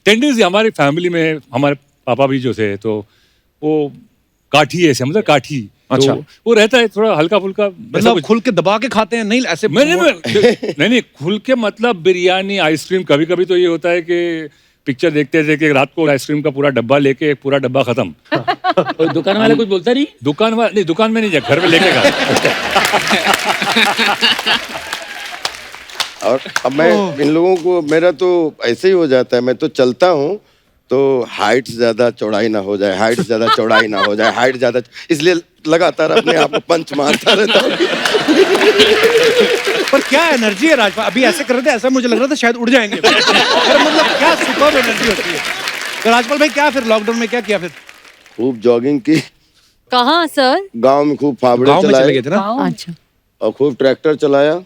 Tendency हमारी family में, हमारे पापा भी जो थे तो वो काठी ऐसे, मतलब काठी। अच्छा। तो वो रहता है थोड़ा हल्का फुल्का, मतलब खुल के दबा के खाते हैं? नहीं ऐसे नहीं खुल के मतलब बिरयानी, आइसक्रीम। कभी कभी तो ये होता है कि पिक्चर देखते देखते रात को आइसक्रीम का पूरा डब्बा लेके, एक पूरा डब्बा खत्म। और दुकान वाला कुछ बोलता नहीं? दुकान वाला नहीं, दुकान में नहीं, घर में लेके गया। और अब मैं इन लोगों को, मेरा तो ऐसे ही हो जाता है, मैं तो चलता हूँ तो हाइट ज्यादा चौड़ाई ना हो जाए, हाइट ज्यादा चौड़ाई ना हो जाए, हाइट ज्यादा, इसलिए लगातार अपने आप को पंच मारता रहता हूँ। पर क्या एनर्जी है राजपाल, अभी ऐसे कर रहे थे, ऐसा मुझे लग रहा था शायद उड़ जाएंगे। मतलब क्या सुपर एनर्जी होती है। तो राजपाल भाई क्या फिर लॉकडाउन में क्या किया फिर? खूब जॉगिंग की। कहाँ सर? गांव में खूब फावड़े चले चलाए गए थे ना। अच्छा। और खूब ट्रैक्टर चलाया।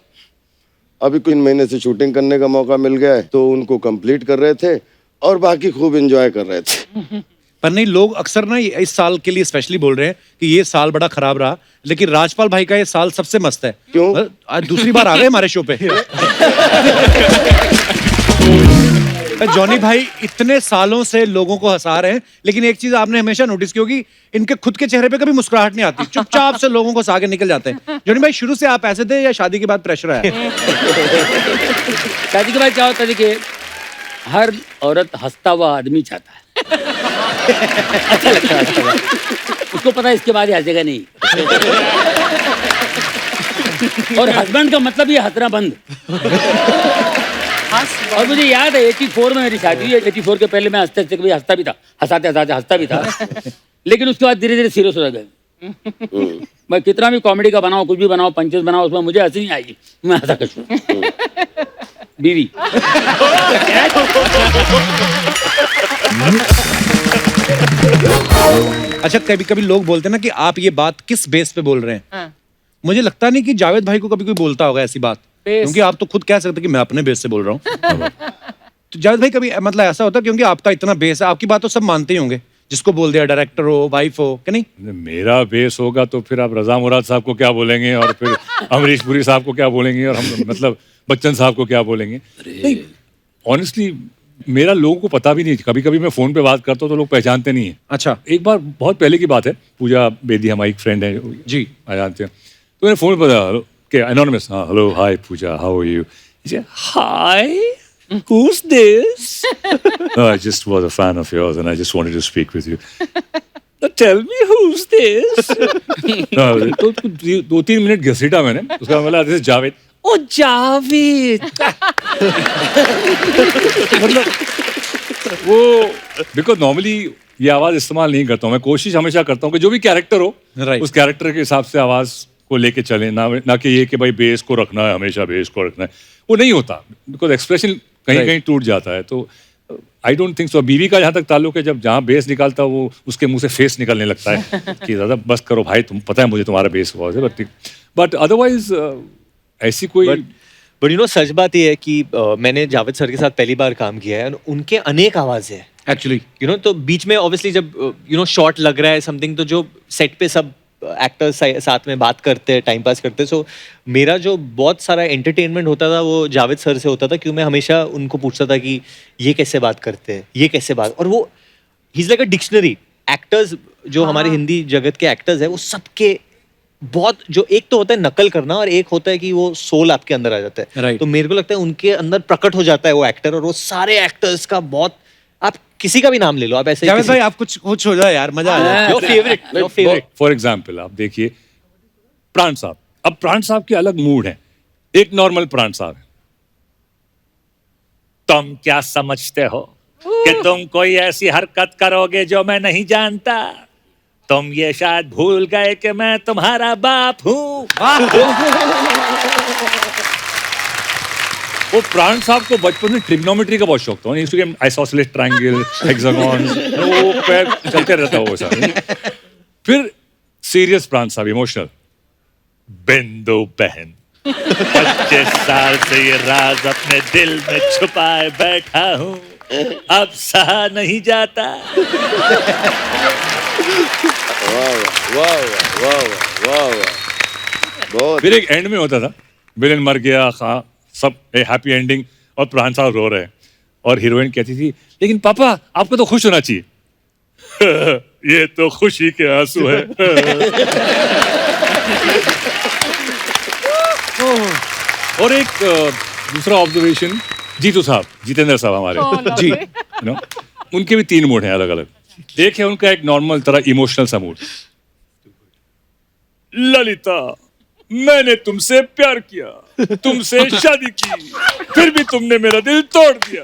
अभी कुछ महीने से शूटिंग करने का मौका मिल गया है तो उनको कंप्लीट कर रहे थे और बाकी खूब एंजॉय कर रहे थे। पर नहीं, लोग अक्सर ना इस साल के लिए स्पेशली बोल रहे हैं कि ये साल बड़ा खराब रहा, लेकिन राजपाल भाई का ये साल सबसे मस्त है। क्यों? आज दूसरी बार आ गए हमारे शो पे। जॉनी भाई इतने सालों से लोगों को हंसा रहे हैं, लेकिन एक चीज आपने हमेशा नोटिस की होगी, इनके खुद के चेहरे पे कभी मुस्कुराहट नहीं आती, चुपचाप से लोगों को हंसा के निकल जाते हैं। जॉनी भाई शुरू से आप ऐसे थे या शादी के बाद प्रेशर आया? शादी के बाद क्या होता है कि हर औरत हंसता हुआ आदमी चाहता है। अच्छा लगता है हंसता हुआ। उसको पता है इसके बाद हंसेगा नहीं। और हस्बैंड का मतलब ये हंसना बंद। और मुझे याद है 84 में मेरी शादी हुई है। 84 के पहले मैं हंसते हंसते कभी हंसता भी था, हंसाते हंसाते हंसता भी था, लेकिन उसके बाद धीरे धीरे सीरियस हो गए। मैं कितना भी कॉमेडी का बनाऊं, कुछ भी बनाऊं, पंचेस बनाऊं, उसमें मुझे हंसी नहीं आएगी, मैं हंसा कर छोड़ूं। बीवी। अच्छा, कभी कभी लोग बोलते हैं ना कि आप ये बात किस बेस पे बोल रहे हैं। हाँ। मुझे लगता नहीं कि जावेद भाई को कभी कोई बोलता होगा ऐसी बात, क्योंकि आप तो खुद कह सकते कि मैं अपने बेस से बोल रहा हूँ। तो जावेद भाई कभी मतलब ऐसा होता है, क्योंकि आपका इतना बेस है, आपकी बात तो सब मानते ही होंगे, जिसको बोल दिया, डायरेक्टर हो, वाइफ हो, कि नहीं? मेरा बेस होगा तो फिर आप रजा मुराद साहब को क्या बोलेंगे, और फिर अमरीश पुरी साहब को क्या बोलेंगे, और हम मतलब बच्चन साहब को क्या बोलेंगे। नहीं, ऑनेस्टली मेरा लोगों को पता भी नहीं। कभी कभी मैं फोन पे बात करता हूँ तो लोग पहचानते नहीं है। अच्छा। एक बार बहुत पहले की बात है, पूजा बेदी हमारी फ्रेंड है जी, जानते हैं, तो मैंने फोन पर कि एनोनिमस, हाँ hello hi Pooja, how are you? Hi, who's this? No, I just was a fan of yours and I just wanted to speak with you. No, tell me who's this? No, तो 2-3 minute घसीटा मैंने, उसका बोला this is Javed. ओ जावेद। मतलब वो because normally ये आवाज इस्तेमाल नहीं करता हूँ मैं। कोशिश हमेशा करता हूँ कि जो भी कैरेक्टर हो, उस कैरेक्टर के हिसाब से आवाज को लेके चले, ना कि ये कि भाई बेस को रखना है, हमेशा बेस को रखना है। वो नहीं होता, बिकॉज एक्सप्रेशन कहीं कहीं टूट जाता है। तो आई डोंट थिंक सो। बीवी का जहाँ तक ताल्लुक है, जब जहाँ बेस निकालता है वो उसके मुंह से फेस निकलने लगता है कि दादा बस करो भाई, तुम पता है मुझे तुम्हारा बेस बहुत है। बट अदरवाइज ऐसी कोई बट यू नो, सच बात ये है कि मैंने जावेद सर के साथ पहली बार काम किया है, उनके अनेक आवाज़ है एक्चुअली, यू नो। तो बीच में ऑब्वियसली जब यू नो शॉट लग रहा है समथिंग, तो जो सेट पे सब एक्टर्स साथ में बात करते हैं, टाइम पास करते हैं। सो मेरा जो बहुत सारा एंटरटेनमेंट होता था वो जावेद सर से होता था, क्योंकि मैं हमेशा उनको पूछता था कि ये कैसे बात करते हैं, ये कैसे बात, और वो he is like a dictionary. Actors जो हमारे हिंदी जगत के एक्टर्स हैं, वो सबके बहुत, जो एक तो होता है नकल करना और एक होता है कि वो सोल आपके अंदर आ जाता है। Right. तो मेरे को लगता है उनके अंदर प्रकट हो जाता है वो एक्टर, और वो सारे एक्टर्स का बहुत, आप किसी का भी नाम ले लो, आप ऐसे जावेद भाई आप कुछ हो जाए यार, मजा आ जाए। Your favourite. फॉर एग्जाम्पल आप देखिए प्राण साहब। अब प्राण साहब के अलग मूड है, एक नॉर्मल प्राण साहब है। तुम क्या समझते हो कि तुम कोई ऐसी हरकत करोगे जो मैं नहीं जानता? तुम ये शायद भूल गए कि मैं तुम्हारा बाप हूं। वो प्राण साहब को बचपन में ट्रिग्नोमेट्री का बहुत शौक था। आइसोसेलेस ट्रायंगल, हेक्सागन, वो पैर चलते रहता वो सब। फिर सीरियस प्राण साहब, इमोशनल। बिंदु बहन 25 साल से ये राज अपने दिल में छुपाए बैठा हूं, अब सहा नहीं जाता। फिर एक एंड में होता था, विलेन मर गया, सब हैप्पी एंडिंग, और प्राण साहब रो रहे हैं, और हीरोइन कहती थी लेकिन पापा आपको तो खुश होना चाहिए। ये तो खुशी के आंसू है। और एक दूसरा ऑब्जर्वेशन, जीतू साहब, जितेंद्र साहब हमारे जी, यू नो, उनके भी 3 मूड हैं अलग अलग। एक है उनका एक नॉर्मल तरह इमोशनल सा मूड, ललिता मैंने तुमसे प्यार किया, तुमसे शादी की, फिर भी तुमने मेरा दिल तोड़ दिया।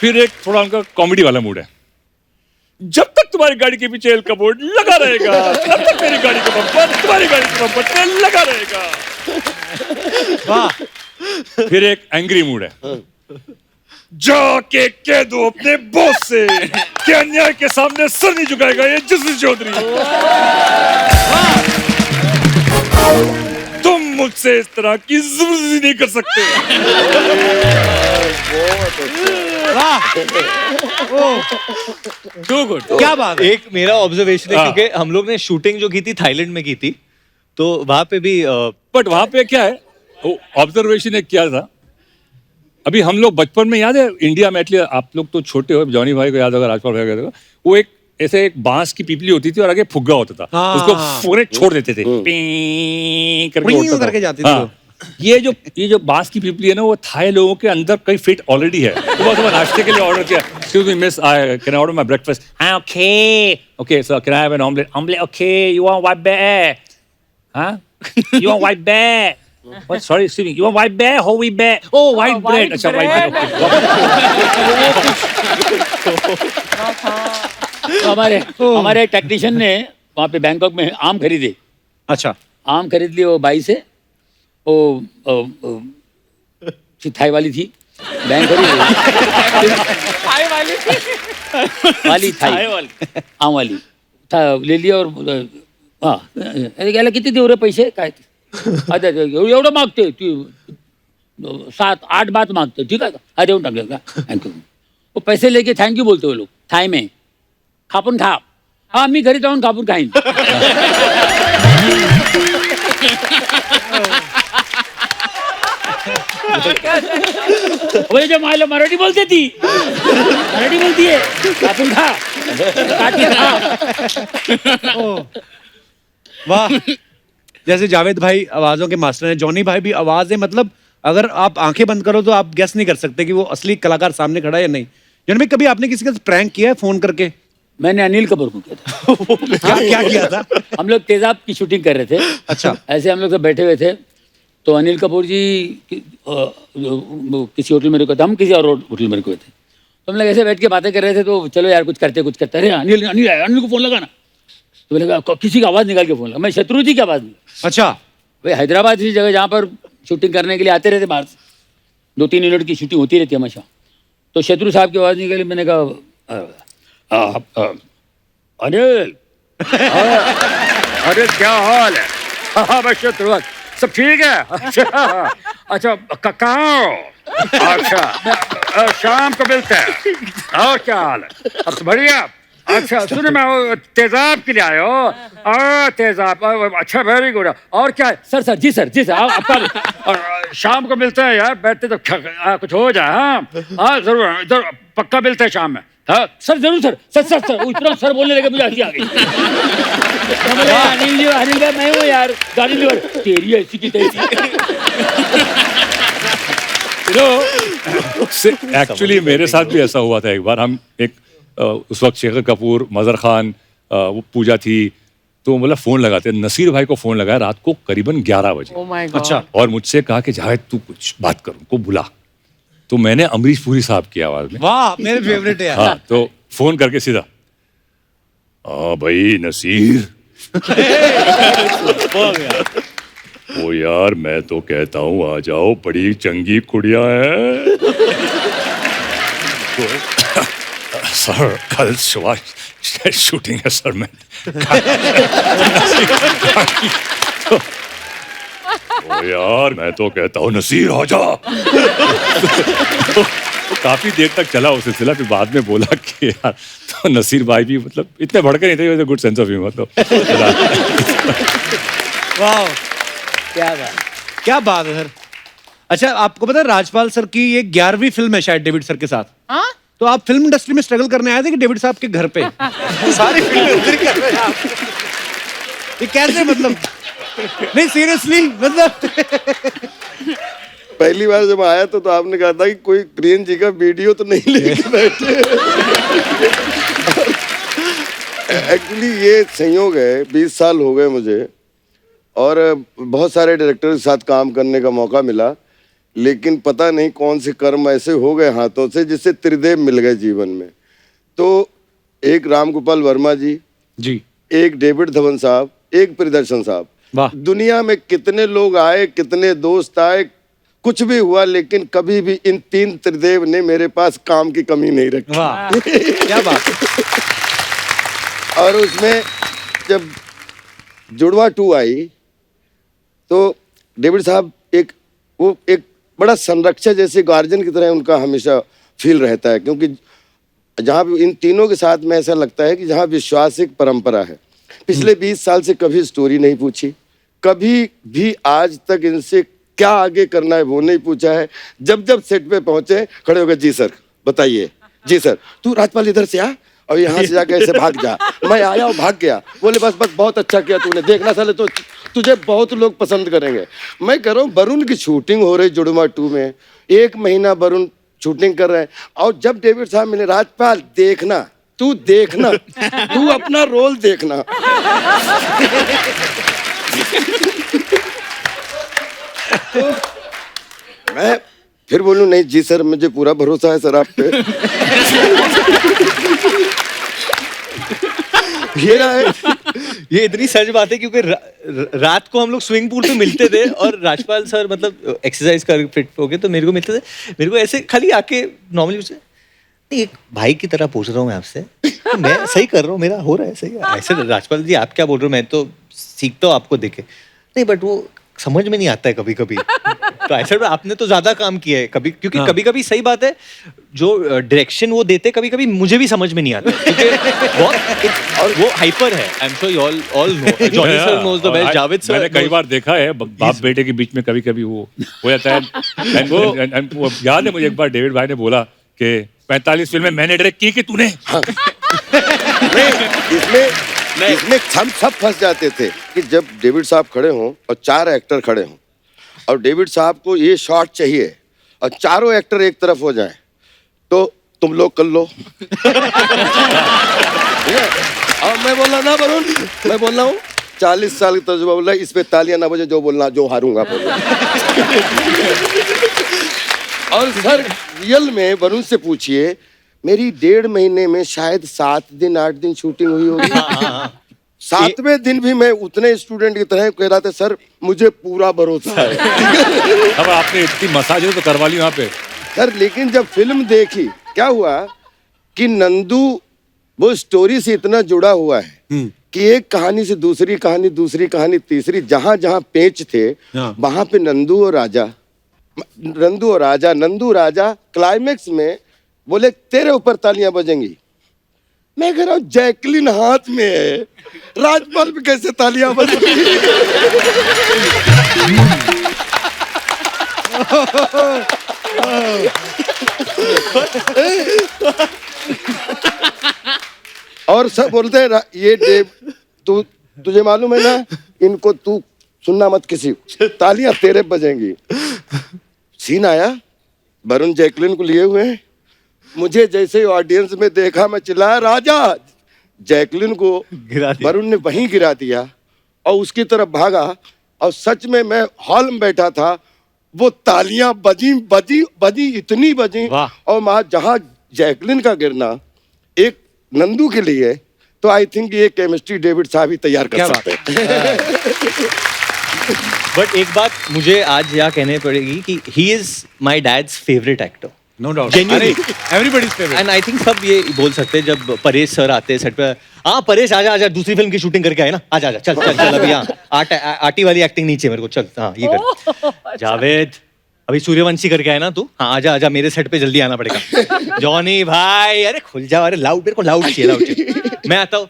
फिर एक थोड़ा उनका कॉमेडी वाला मूड है, जब तक तुम्हारी गाड़ी के पीछे एल का बोर्ड लगा रहेगा तब तक मेरी गाड़ी का बम्पर तुम्हारी गाड़ी के बम्पर पे लगा रहेगा। वाह। फिर एक एंग्री मूड है, जाके कह दो अपने बॉस से कि अन्याय के सामने सर नहीं झुकाएगा ये जस्टिस चौधरी। तुम मुझसे इस तरह की जबरदस्ती नहीं कर सकते। Too good. क्या बात है। एक मेरा ऑब्जर्वेशन है हाँ। क्योंकि हम लोग ने शूटिंग जो की थी थाईलैंड में की थी, तो वहां पे भी बट वहां पे क्या है, ऑब्जर्वेशन एक क्या था, अभी हम लोग बचपन में याद है इंडिया में, एटलीस्ट आप लोग तो छोटे हो, जॉनी भाई को याद होगा, राजपाल भाई को याद होगा, वो एक ऐसे एक बांस की पीपली होती थी और आगे फुग्गा होता था, हाँ। उसको पूरे छोड़ देते थे, पीं करके पीं उड़ता था। करके जाती थी हाँ। वो। ये जो बांस की पीपली है ना, वो थाई लोगों के अंदर कई फिट ऑलरेडी है। सुबह नाश्ते के लिए ऑर्डर किया, excuse me miss, can I order my breakfast? Okay sir, can I have an omelette? Okay, you want white bear? हां, you want white bear? What? Sorry, excuse me. You want white bear? Whole wheat bear? Oh, white bread. अच्छा, white bread. तो हमारे technician ने वहाँ पे Bangkok में आम खरीदे। अच्छा। आम खरीद लिए वो बाई से, वो थाई वाली थी, बैंक वाली थाई आम वाली था, ले लिया और हाँ गेला किती देऊ रे पैसे काय ते? आता एवढं मागते 7-8 बात मागते, ठीक है हा देऊन टाकले का, थँक्यू। वो पैसे लेके थँक्यू बोलते वो लोग थाई में, खापून खा, हा मी घरी जाऊन खापून खाईन। वही जो मायला मराठी बोलते ती, मराठी बोलतीये, खापून खा, काट के खा। वाह। जैसे जावेद भाई आवाजों के मास्टर हैं, जॉनी भाई भी आवाज है, मतलब अगर आप आंखें बंद करो तो आप गेस नहीं कर सकते कि वो असली कलाकार सामने खड़ा है या नहीं। जॉनी भाई, कभी आपने किसी का प्रैंक किया है फोन करके? मैंने अनिल कपूर को किया था। क्या किया था? हम लोग तेजाब की शूटिंग कर रहे थे। अच्छा। ऐसे हम लोग सब बैठे हुए थे, तो अनिल कपूर जी किसी होटल में रुके थे, हम किसी और होटल में रुके थे, तो हम लोग ऐसे बैठ के बातें कर रहे थे, तो चलो यार कुछ करते। अरे अनिल अनिल अनिल को फोन लगा ना, तो मैंने कहा किसी का आवाज़ निकाल के फोन लगा, मैं शत्रु जी की आवाज़ नहीं। अच्छा। भाई हैदराबाद की जगह जहाँ पर शूटिंग करने के लिए आते रहते बाहर से, 2-3 मिनट की शूटिंग होती रहती है हमेशा, तो शत्रु साहब की आवाज़ निकाली, मैंने कहा अनिल अरे क्या हाल है? हाँ भाई शत्रु सब ठीक है? अच्छा कहाँ हो? अच्छा शाम को मिलते हैं, और क्या हाल है? अब तो बढ़िया। अच्छा सुनो, मैं वो तेजाब के लिए आया हो। तेजाब, अच्छा वेरी गुड। और क्या है? सर जी सर आपका शाम को मिलते हैं यार, बैठते तो कुछ हो जाए। हाँ जरूर पक्का मिलते हैं शाम में। हाँ सर जरूर सर वो इतना सर बोलने लगे, मुझे हंसी आ गई। अनिल भाई मैं हूँ यार, गाड़ी लीवर तेरी ऐसी की तैसी। एक्चुअली मेरे साथ भी ऐसा हुआ था एक बार। हम एक उस वक्त शेखर कपूर, मजहर खान, वो पूजा थी, तो मतलब फोन लगाते, नसीर भाई को फोन लगाया रात को करीबन 11 बजे। Oh my God. अच्छा। और मुझसे कहा कि जावेद तू कुछ बात कर, उनको बुला। तो मैंने अमरीश पुरी साहब की आवाज में, वाह, मेरे फेवरेट है यार। हाँ, तो फोन करके सीधा, हाँ भाई नसीर। ओ यार मैं तो कहता हूँ आ जाओ, बड़ी चंगी कुड़िया है। सर कल सुबह शूटिंग है सर, मैं ओ यार मैं तो कहता हूँ नसीर आ जा। तो काफी देर तक चला वो सिलसिला, फिर बाद में बोला कि यार, तो नसीर भाई भी मतलब इतने भड़के नहीं थे, गुड सेंस ऑफ ह्यूमर। तो वाह, क्या बात क्या बात है सर। अच्छा, आपको पता है राजपाल सर की ये 11वीं फिल्म है शायद डेविड सर के साथ। हाँ? तो आप फिल्म इंडस्ट्री में स्ट्रगल करने आए थे कि डेविड साहब के घर पे? सारी फिल्में उधर ही कर रहे हैं आप। ये कैसे, मतलब नहीं सीरियसली, मतलब पहली बार जब आया तो आपने कहा था कि कोई प्रियन जी का वीडियो तो नहीं लेके बैठे। एक्चुअली ये संयोग है, 20 साल हो गए मुझे और बहुत सारे डायरेक्टर के साथ काम करने का मौका मिला, लेकिन पता नहीं कौन से कर्म ऐसे हो गए हाथों से जिससे त्रिदेव मिल गए जीवन में। तो एक राम गोपाल वर्मा जी, एक डेविड धवन साहब, एक प्रियदर्शन साहब। वाह। दुनिया में कितने लोग आए, कितने दोस्त आए, कुछ भी हुआ, लेकिन कभी भी इन 3 त्रिदेव ने मेरे पास काम की कमी नहीं रखी। वाह, क्या बात है। और उसमें जब जुड़वा 2 आई तो डेविड साहब एक बड़ा संरक्षक जैसे गार्जियन की तरह उनका हमेशा फील रहता है, क्योंकि जहाँ भी इन तीनों के साथ में ऐसा लगता है कि जहाँ विश्वास एक परंपरा है। पिछले 20 साल से कभी स्टोरी नहीं पूछी, कभी भी आज तक इनसे क्या आगे करना है वो नहीं पूछा है। जब जब सेट पे पहुंचे खड़े हो गए, जी सर बताइए, जी सर तू राजपाल इधर से आ और यहाँ से जाके ऐसे भाग जा। मैं आया और भाग गया, बोले बस बस बहुत अच्छा किया तूने, देखना साले तो तुझे बहुत लोग पसंद करेंगे। मैं कह रहा हूँ वरुण की शूटिंग हो रही जुड़वा 2 में, 1 महीना वरुण शूटिंग कर रहे हैं और जब डेविड साहब मिले, राजपाल देखना, तू देखना, तू अपना रोल देखना। तो मैं फिर बोलूं नहीं जी सर मुझे पूरा भरोसा है सर आप पे। ये इतनी सच बात है क्योंकि रात को हम लोग स्विमिंग पूल पे मिलते थे और राजपाल सर मतलब एक्सरसाइज कर फिट हो गए तो मेरे को मिलते थे, मेरे को ऐसे खाली आके नॉर्मली उससे नहीं, एक भाई की तरह पूछ रहा हूँ मैं आपसे, तो मैं सही कर रहा हूँ, मेरा हो रहा है सही है। ऐसे राजपाल जी आप क्या बोल रहे हो, मैं तो सीखता हूँ आपको देखे नहीं, बट वो समझ में नहीं आता है कभी कभी। तो ऐसा आपने तो ज्यादा काम किया है कभी, क्योंकि कभी कभी सही बात है जो डायरेक्शन वो देते कभी कभी मुझे भी समझ में नहीं आता, क्योंकि बहुत और वो हाइपर है। I am sure you all know, Johnny sir knows the best, Javed sir मैंने कई बार देखा है बाप बेटे के बीच में कभी कभी वो हो जाता है। वो याद है मुझे एक बार डेविड भाई ने बोला कि 45 फिल्में मैंने डायरेक्ट की कि तूने। इसमें हम सब फंस जाते थे कि जब डेविड साहब खड़े हों और 4 एक्टर खड़े हों और डेविड साहब को ये शॉट चाहिए और चारों एक्टर एक तरफ हो जाएं, तो तुम लोग कर लो। और मैं बोल रहा ना वरुण, मैं बोल रहा हूँ 40 साल का तजुर्बा, बोला इस पे तालियां ना बजे, जो बोलना जो हारूंगा बोलो। और सर रियल में वरुण से पूछिए, मेरी 1.5 महीने में शायद 7 दिन 8 दिन शूटिंग हुई होगी। 7वें दिन भी मैं उतने स्टूडेंट की तरह कह रहा था सर मुझे पूरा भरोसा है। अब आपने इतनी मसाज तो करवा ली वहाँ पे सर, लेकिन जब फिल्म देखी क्या हुआ कि नंदू वो स्टोरी से इतना जुड़ा हुआ है कि एक कहानी से दूसरी कहानी, दूसरी कहानी तीसरी, जहां जहां पेच थे वहां पे नंदू और राजा क्लाइमेक्स में बोले तेरे ऊपर तालियां बजेंगी। मैं कह रहा हूँ जैकलिन हाथ में है, राजपाल पे कैसे तालियां बजेंगी? और सब बोलते हैं ये डेव तुझे मालूम है ना, इनको तू सुनना मत किसी, तालियां तेरे बजेंगी। सीन आया, वरुण जैकलिन को लिए हुए हैं, मुझे जैसे ऑडियंस में देखा मैं चिल्लाया राजा, जैकलिन को वरुण ने वहीं गिरा दिया और उसकी तरफ भागा और सच में मैं हॉल में बैठा था, वो तालियां बजी इतनी बजी और वहां जहां जैकलिन का गिरना एक नंदू के लिए, तो आई थिंक ये केमिस्ट्री डेविड साहब ही तैयार कर सकते हैं। बट एक बात मुझे आज यहाँ कहने पड़ेगी कि he is my dad's favourite actor, no doubt, everybody's favourite. And I think सब ये बोल सकते हैं जब परेश सर आते हैं सेट पे, हाँ परेश आजा आजा, दूसरी फिल्म की शूटिंग करके आए ना, आजा आजा चल चल चल, अभी यहाँ आटी वाली एक्टिंग नीचे मेरे को, चल हाँ ये कर। जावेद अभी सूर्यवंशी करके आए ना तू, हाँ आजा आजा मेरे सेट पे जल्दी आना पड़ेगा। जॉनी भाई अरे खुल जा, अरे लाउड, मेरे को लाउड चाहिए। मैं आता हूँ,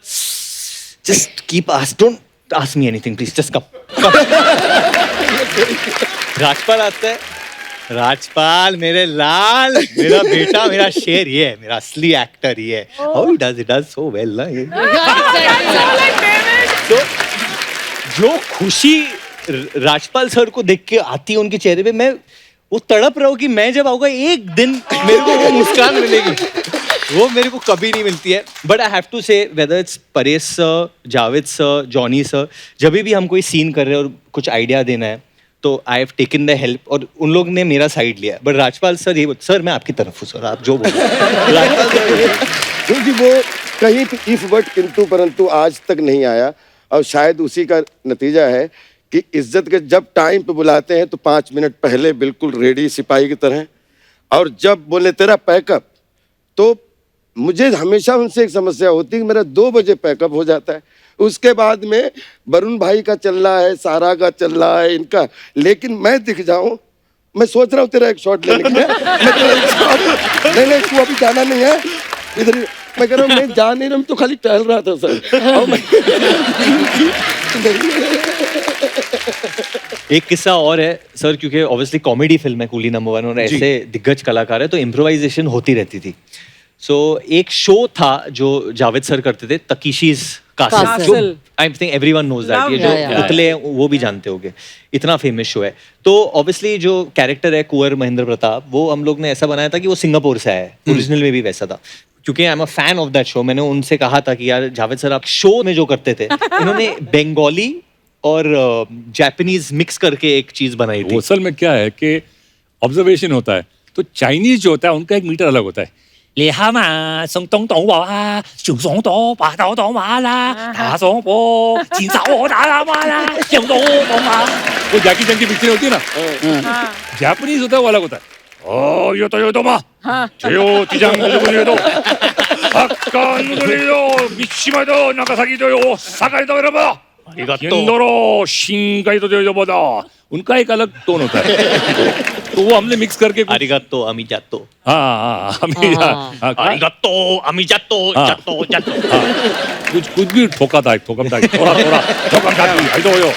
just keep don't ask me anything please, just come. Rajpal आता है, राजपाल मेरे लाल, मेरा बेटा, मेरा शेर ये है, मेरा असली एक्टर ये है. How he does so well ना ये. तो जो खुशी राजपाल सर को देख के आती है उनके चेहरे पे, मैं वो तड़प रहा हूँ कि मैं जब आऊंगा एक दिन मेरे को वो मुस्कान मिलेगी, वो मेरे को कभी नहीं मिलती है. बट आई हैव टू से whether it's Paresh sir, Javed sir, Johnny sir, जब भी हम कोई सीन कर रहे हैं और कुछ आइडिया देना है तो I have taken the help और उन लोग ने मेरा साइड लिया. बट राजपाल सर ये सर मैं आपकी तरफ हूँ सर, आप जो बोलो. राजपाल सर क्योंकि वो कहीं इफ बट किंतु परंतु आज तक नहीं आया, और शायद उसी का नतीजा है कि इज्जत के जब टाइम पे बुलाते हैं तो 5 मिनट पहले बिल्कुल रेडी सिपाही की तरह, और जब बोले तेरा पैकअप, तो मुझे हमेशा उनसे एक समस्या होती है कि मेरा 2 बजे पैकअप हो जाता है. उसके बाद में वरुण भाई का चल रहा है, सारा का चल रहा है, इनका, लेकिन मैं दिख जाऊं, मैं सोच रहा हूँ तेरा एक शॉट लेने के लिए, नहीं तू अभी जाना नहीं है इधर. मैं कह रहा हूँ मैं जा नहीं रहा हूँ, तो खाली टहल रहा था सर. एक किस्सा और है सर, क्योंकि ऑब्वियसली कॉमेडी फिल्म है कूली नंबर 1 और ऐसे दिग्गज कलाकार है तो इम्प्रोवाइजेशन होती रहती थी. सो एक शो था जो जावेद सर करते थे, तकीशीज कासल, जो I think everyone knows that, ये जो पुतले हैं वो भी जानते होंगे, इतना फेमस शो है. तो ऑब्वियसली जो कैरेक्टर है कुंवर महेंद्र प्रताप, वो हम लोग ने ऐसा बनाया था कि वो सिंगापुर से आया है, ओरिजिनल में भी वैसा था. क्योंकि I am a fan of that show, मैंने उनसे कहा था कि यार जावेद सर आप शो में जो करते थे, इन्होंने बंगाली और जापानीज मिक्स करके एक चीज बनाई थी. असल में क्या है कि ऑब्जर्वेशन होता है, तो चाइनीज जो होता है उनका एक मीटर अलग होता है. वो जैकी चैन की पिक्चर होती है ना, जापानीज होता है वो अलग होता है. ओ यो तो मा 제요 디장도 그래도 아까는 그래도 미치마도 나가사기도 요 사가이도 여러분 인도로 신가이도 여러분, उनका एक अलग टोन होता है. तो वो हमने मिक्स करके आरिगातो अमिजातो, आरिगातो अमिजातो जातो जातो, कुछ भी ठोका था, थोड़ा ठोका था आइदोयो.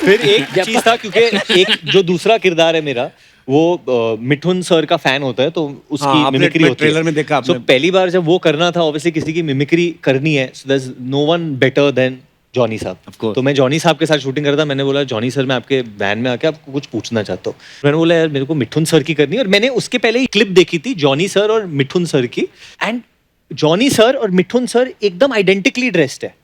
फिर एक चीज था, क्योंकि एक जो दूसरा किरदार है मेरा, वो मिठुन सर का फैन होता है, तो उसकी मिमिक्री होती है. ट्रेलर में देखा आपने. So, पहली बार जब वो करना था, ऑब्वियसली किसी की मिमिक्री करनी है, so there is no one better than Johnny साहब. तो मैं जॉनी साहब के साथ शूटिंग कर रहा था. मैंने बोला जॉनी सर मैं आपके वैन में आके आपको कुछ पूछना चाहता हूँ. मैंने बोला यार मेरे को मिठुन सर की करनी है, और मैंने उसके पहले ही क्लिप देखी थी जॉनी सर और मिठुन सर की, एंड जॉनी सर और मिठुन सर एकदम आइडेंटिकली ड्रेस्ड है.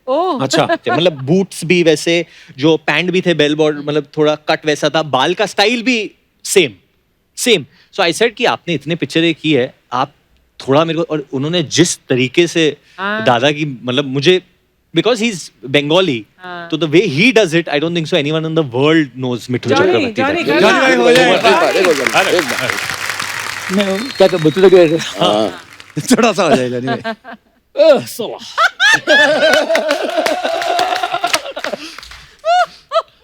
अच्छा. मतलब बूट्स भी वैसे, जो पैंट भी थे बेल बॉर्डर, मतलब थोड़ा कट वैसा था, बाल का स्टाइल भी सेम. सो आई सेड कि आपने इतने पिक्चरें की है, आप थोड़ा मेरे को, और उन्होंने जिस तरीके से दादा की, मतलब मुझे, बिकॉज ही इज बंगाली, तो the way he does it, I don't think so anyone in the world knows Mithun Chakraborty. क्या तो बच्चों को थोड़ा सा हो जाएगा नहीं.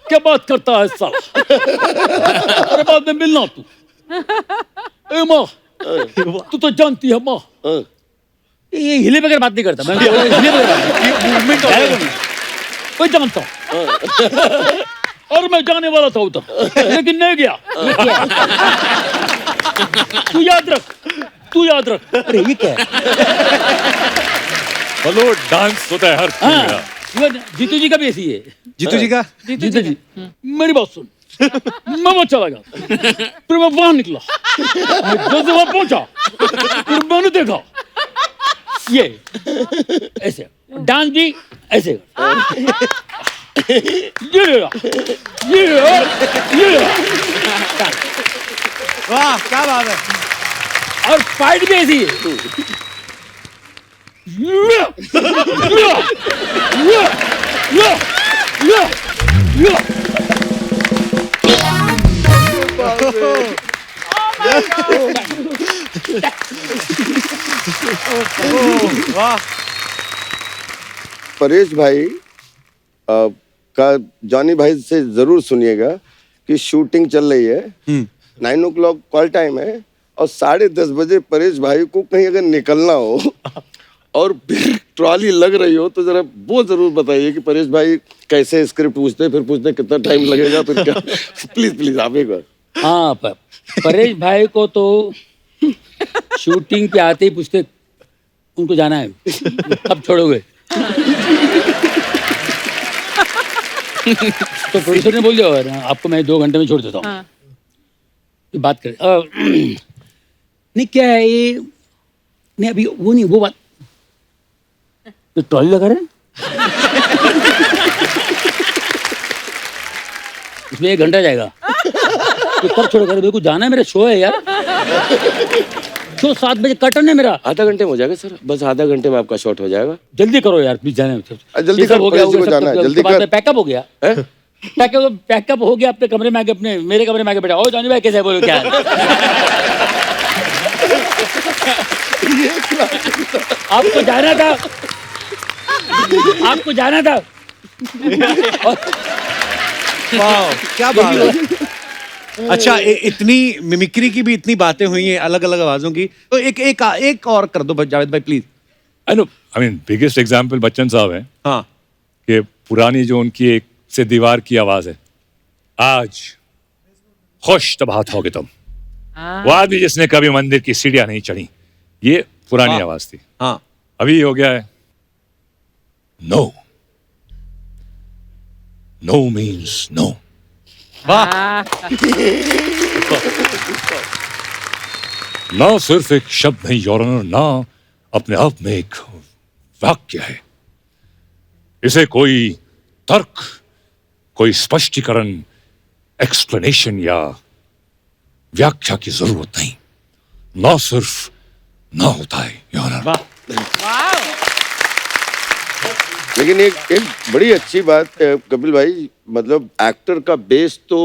क्या बात करता है साला. अरे बाद में मिलना तू. ए माँ, तू तो जानती है माँ, ये हिले बगैर बात नहीं करता मैं. हिले बगैर मूवमेंट कोई जानता हूँ, और मैं जाने वाला था उधर, लेकिन नहीं गया. तू याद रख. अरे ये क्या है? हेलो डांस होता है हर फिल्म में. जीतू जी का भी ऐसी है. जीतू जी का, जीतू जी मेरी बात सुन. मैं वहां चला गया, फिर मैं वहां निकला, मैं जैसे वहां पहुंचा, फिर मैंने देखा ये ऐसे डांस भी ऐसे, ये वाह क्या बात है. और फाइट भी ऐसी है. परेश भाई का जॉनी भाई से जरूर सुनिएगा कि शूटिंग चल रही है, 9 o'clock कॉल टाइम है, और 10:30 बजे परेश भाई को कहीं अगर निकलना हो और फिर ट्रॉली लग रही हो, तो जरा वो जरूर बताइए कि परेश भाई कैसे स्क्रिप्ट पूछते, फिर पूछते कितना टाइम लगेगा, फिर क्या. प्लीज आप एक बार. हाँ परेश भाई को तो शूटिंग पे आते ही पूछते उनको जाना है, कब छोड़ोगे? तो प्रोड्यूसर ने बोल दिया "और आपको मैं 2 घंटे में छोड़ देता हूँ। हाँ। तो बात करें नहीं क्या है ये, नहीं अभी वो नहीं, वो बात तो ट्रॉली लगा रहे हैं इसमें 1 घंटा जाएगा। तो कब छोड़ोगे? मेरे को जाना है, मेरा शो है यार, शो 7 बजे कर्टन है मेरा। आधा घंटे में हो जाएगा सर, बस आधा घंटे में आपका शॉट हो जाएगा। जल्दी करो यार प्लीज, जाना है। जल्दी ये सब कर, हो गया, कॉलेज को जाना है, जल्दी कर। पैकअप हो गया, पैकअप हो गया, अपने कमरे में आके, अपने मेरे कमरे में आके बैठा। ओ जानी भाई कैसे है, बोलो क्या है? आपको जाना था, आपको जाना था। वाह क्या बात है। अच्छा इतनी मिमिक्री की भी इतनी बातें हुई हैं अलग अलग आवाजों की, तो एक और कर दो जावेद भाई please. I know, I mean biggest example Bachchan साहब हैं हाँ कि पुरानी जो उनकी एक से दीवार की आवाज है, आज खुश तबाहत होगे तुम, वो आदमी जिसने कभी मंदिर की सीढ़ियां नहीं चढ़ी, ये पुरानी आवाज थी। हाँ अभी हो गया है नो, नो मीन्स नो। वाह ना सिर्फ एक शब्द नहीं योर ऑनर, ना अपने आप में एक वाक्य है। इसे कोई तर्क, कोई स्पष्टीकरण, एक्सप्लेनेशन या व्याख्या की जरूरत नहीं, ना सिर्फ ना होता है योर ऑनर। लेकिन एक बड़ी अच्छी बात कपिल भाई, मतलब एक्टर का बेस तो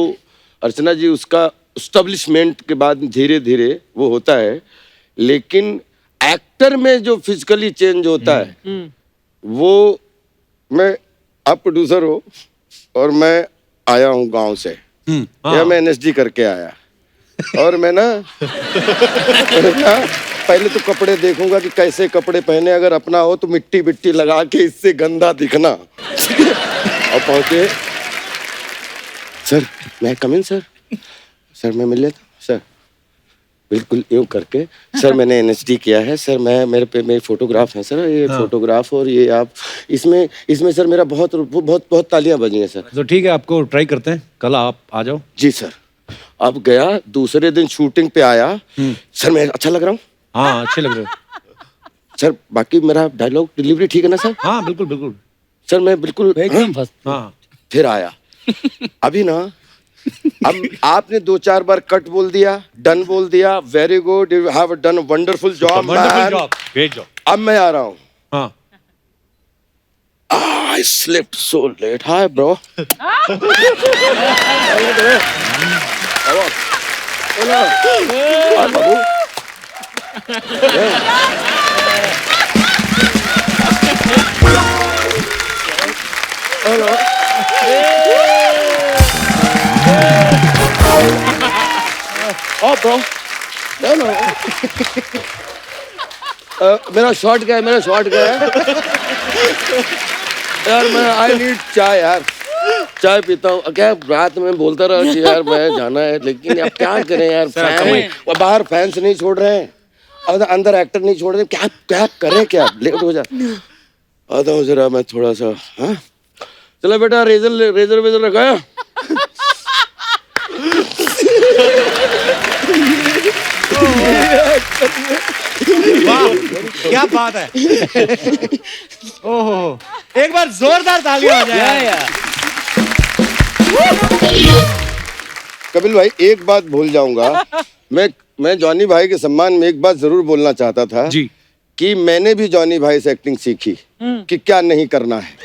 अर्चना जी उसका एस्टेब्लिशमेंट के बाद धीरे धीरे वो होता है, लेकिन एक्टर में जो फिजिकली चेंज होता है वो, मैं, आप प्रोड्यूसर हो और मैं आया हूँ गांव से, या मैं एनएसडी करके आया, और मैं ना पहले तो कपड़े देखूंगा कि कैसे कपड़े पहने, अगर अपना हो तो मिट्टी बिट्टी लगा के इससे गंदा दिखना। और पहुंचे, सर मैं कम इन सर, सर मैं मिल लेता हूं सर, बिल्कुल यूं करके, सर मैंने एनएसडी किया है सर, मैं मेरे फोटोग्राफ हैं सर, ये फोटोग्राफ, और ये आप इसमें सर मेरा बहुत तालियां बजी हैं सर। तो ठीक है, आपको ट्राई करते हैं, कल आप आ जाओ। जी सर। अब गया, दूसरे दिन शूटिंग पे आया, सर मैं अच्छा लग रहा हूँ? हाँ अच्छे लग रहे हो सर, बाकी मेरा डायलॉग डिलीवरी ठीक है ना सर? हाँ बिल्कुल बिल्कुल सर मैं बिल्कुल एकदम फर्स्ट। हाँ फिर आया, अभी ना, अब आपने 2-4 बार कट बोल दिया, डन बोल दिया, very good, you have done a wonderful job man, great job. अब मैं आ रहा हूँ। हाँ I slept so late. Hi, bro. Hello. Hi, babu. Hello. Oh, bro. Hello. मेरा शॉट गया यार, मैं आई नीड चाय यार, चाय पीता हूँ। क्या रात में बोलता रहा कि यार मैं जाना है, लेकिन अब क्या करें यार, वो बाहर फैंस नहीं छोड़ रहे हैं, और अंदर एक्टर नहीं छोड़ रहे, क्या करें, क्या लेट हो जा, आता हूँ जरा मैं थोड़ा सा। हाँ चलो बेटा, रेजर वेजर रखा है? वाह क्या बात है। ओहो, एक बार जोरदार तालियां हो जाए। कपिल भाई एक बात भूल जाऊंगा, मैं जॉनी भाई के सम्मान में एक बात जरूर बोलना चाहता था जी, कि मैंने भी जॉनी भाई से एक्टिंग सीखी कि क्या नहीं करना है।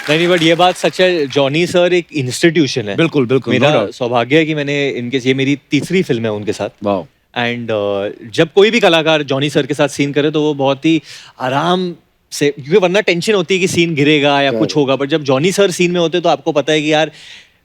नहीं बट ये बात सच है, जॉनी सर एक इंस्टीट्यूशन है। बिल्कुल बिल्कुल। मेरा सौभाग्य है कि मैंने ये मेरी तीसरी फिल्म है उनके साथ। वाह। एंड जब कोई भी कलाकार जॉनी सर के साथ सीन करे तो वो बहुत ही आराम से, क्योंकि वरना टेंशन होती है कि सीन गिरेगा या कुछ होगा, बट जब जॉनी सर सीन में होते तो आपको पता है कि यार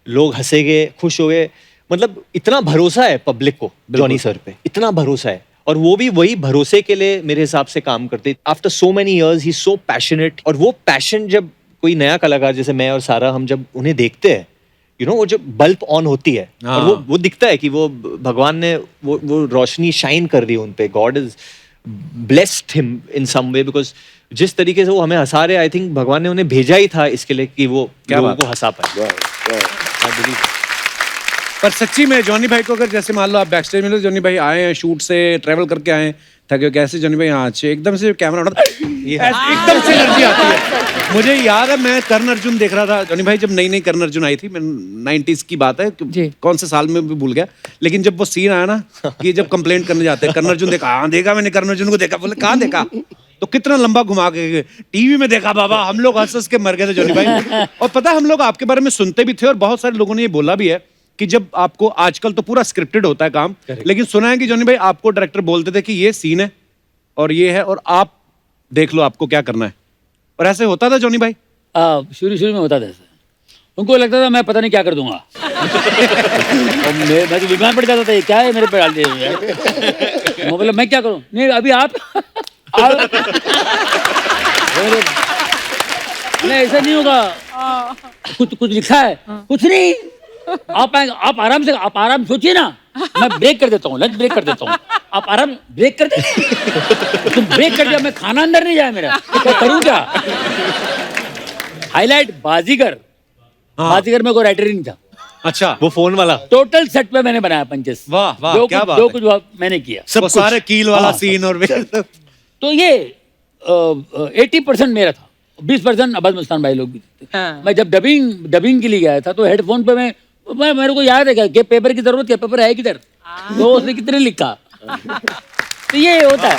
लोग हंसेंगे, खुश हो गए, मतलब इतना भरोसा है पब्लिक को जॉनी सर पे, इतना भरोसा है, और वो भी वही भरोसे के लिए मेरे हिसाब से काम करते। आफ्टर सो मेनी इयर्स ही सो पैशनेट, और वो पैशन जब कोई नया कलाकार जैसे मैं और सारा हम जब उन्हें देखते हैं यू नो वो जो बल्ब ऑन होती है और वो दिखता है कि वो भगवान ने वो रोशनी शाइन कर रही है उन पे. God is blessed him in some way because जिस तरीके से वो हमें हंसा रहे, आई थिंक भगवान ने उन्हें भेजा ही था इसके लिए कि वो लोगों को हंसा पाए. पर सच्ची में जॉनी भाई को अगर जैसे मान लो आप बैक स्टेज में लो, जॉनी भाई आए हैं शूट से, ट्रैवल करके आए हैं, थके कैसे जॉनी भाई यहाँ अच्छे एकदम से कैमरा उठा एकदम से एनर्जी आती है. मुझे याद है मैं कर्ण अर्जुन देख रहा था जॉनी भाई, जब नई नई कर्ण अर्जुन आई थी, मैं 90s की बात है, कौन से साल में भी भूल गया, लेकिन जब वो सीन आया ना कि जब कंप्लेंट करने जाते हैं कर्ण अर्जुन देखा, हाँ देखा मैंने कर्ण अर्जुन को देखा, बोले कहाँ देखा, तो कितना लंबा घुमा के टीवी में देखा बाबा, हम लोग हंस हंस के मर गए थे जॉनी भाई. और पता है हम लोग आपके बारे में सुनते भी थे और बहुत सारे लोगों ने ये बोला भी है कि जब आपको, आजकल तो पूरा स्क्रिप्टेड होता है काम, लेकिन सुना है कि जॉनी भाई आपको डायरेक्टर बोलते थे कि ये सीन है और ये है और आप देख लो आपको क्या करना है, और ऐसे होता था जॉनी भाई? शुरू में होता था ऐसा. उनको लगता था मैं पता नहीं क्या कर दूंगा. और मैं तो बीमार पड़ जाता था, ये क्या है मेरे पे डाल दिया. मतलब मैं क्या करूं? नहीं अभी आप नहीं ऐसा नहीं होगा, कुछ लिखा है, कुछ नहीं, आप आराम सोचिए ना, मैं ब्रेक कर देता हूँ, लंच ब्रेक कर देता हूँ, आप आराम ब्रेक कर दे. तुम ब्रेक कर दिया, मैं खाना अंदर नहीं जाए मेरा, क्या करूँ क्या? हाईलाइट बाजीगर. बाजीगर में कोई राइटर ही नहीं था. अच्छा, वो फोन वाला टोटल सेट पे मैंने बनाया पंचेस. वाह वाह, क्या बात जो है. कुछ मैंने किया सब सारे कील वाला सीन और तो ये 80% मेरा था, 20% अब्बास मस्तान भाई लोग भी थे. मैं जब डबिंग के लिए गया था तो हेडफोन पे मैं मेरे को याद है कि पेपर की जरूरत, क्या पेपर है किधर, तो उसने कितने लिखा. तो ये होता है.